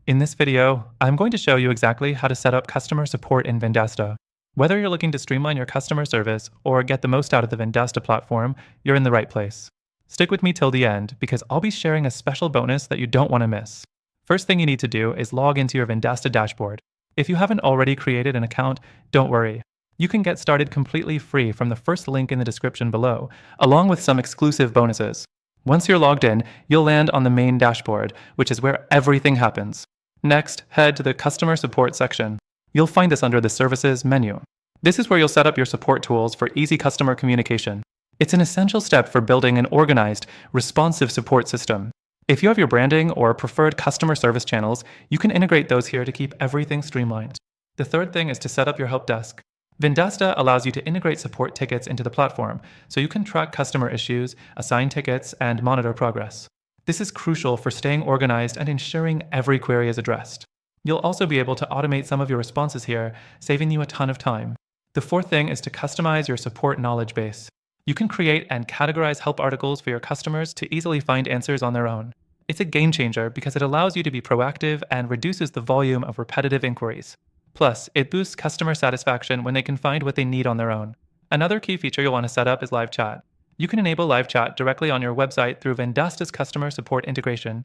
In this video, I'm going to show you exactly how to set up customer support in Vendasta. Whether you're looking to streamline your customer service or get the most out of the Vendasta platform, you're in the right place. Stick with me till the end because I'll be sharing a special bonus that you don't want to miss. First thing you need to do is log into your Vendasta dashboard. If you haven't already created an account, don't worry. You can get started completely free from the first link in the description below, along with some exclusive bonuses. Once you're logged in, you'll land on the main dashboard, which is where everything happens. Next, head to the Customer Support section. You'll find this under the Services menu. This is where you'll set up your support tools for easy customer communication. It's an essential step for building an organized, responsive support system. If you have your branding or preferred customer service channels, you can integrate those here to keep everything streamlined. The third thing is to set up your help desk. Vendasta allows you to integrate support tickets into the platform, so you can track customer issues, assign tickets, and monitor progress. This is crucial for staying organized and ensuring every query is addressed. You'll also be able to automate some of your responses here, saving you a ton of time. The fourth thing is to customize your support knowledge base. You can create and categorize help articles for your customers to easily find answers on their own. It's a game changer because it allows you to be proactive and reduces the volume of repetitive inquiries. Plus, it boosts customer satisfaction when they can find what they need on their own. Another key feature you'll want to set up is live chat. You can enable live chat directly on your website through Vendasta's customer support integration.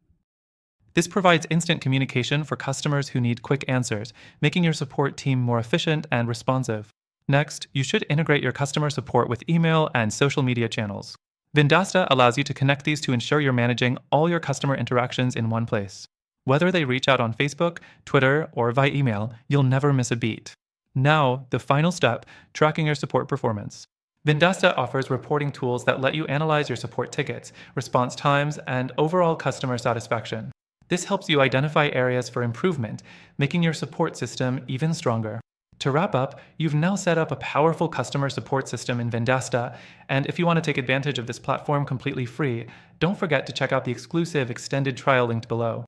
This provides instant communication for customers who need quick answers, making your support team more efficient and responsive. Next, you should integrate your customer support with email and social media channels. Vendasta allows you to connect these to ensure you're managing all your customer interactions in one place. Whether they reach out on Facebook, Twitter, or via email, you'll never miss a beat. Now, the final step, tracking your support performance. Vendasta offers reporting tools that let you analyze your support tickets, response times, and overall customer satisfaction. This helps you identify areas for improvement, making your support system even stronger. To wrap up, you've now set up a powerful customer support system in Vendasta, and if you want to take advantage of this platform completely free, don't forget to check out the exclusive extended trial linked below.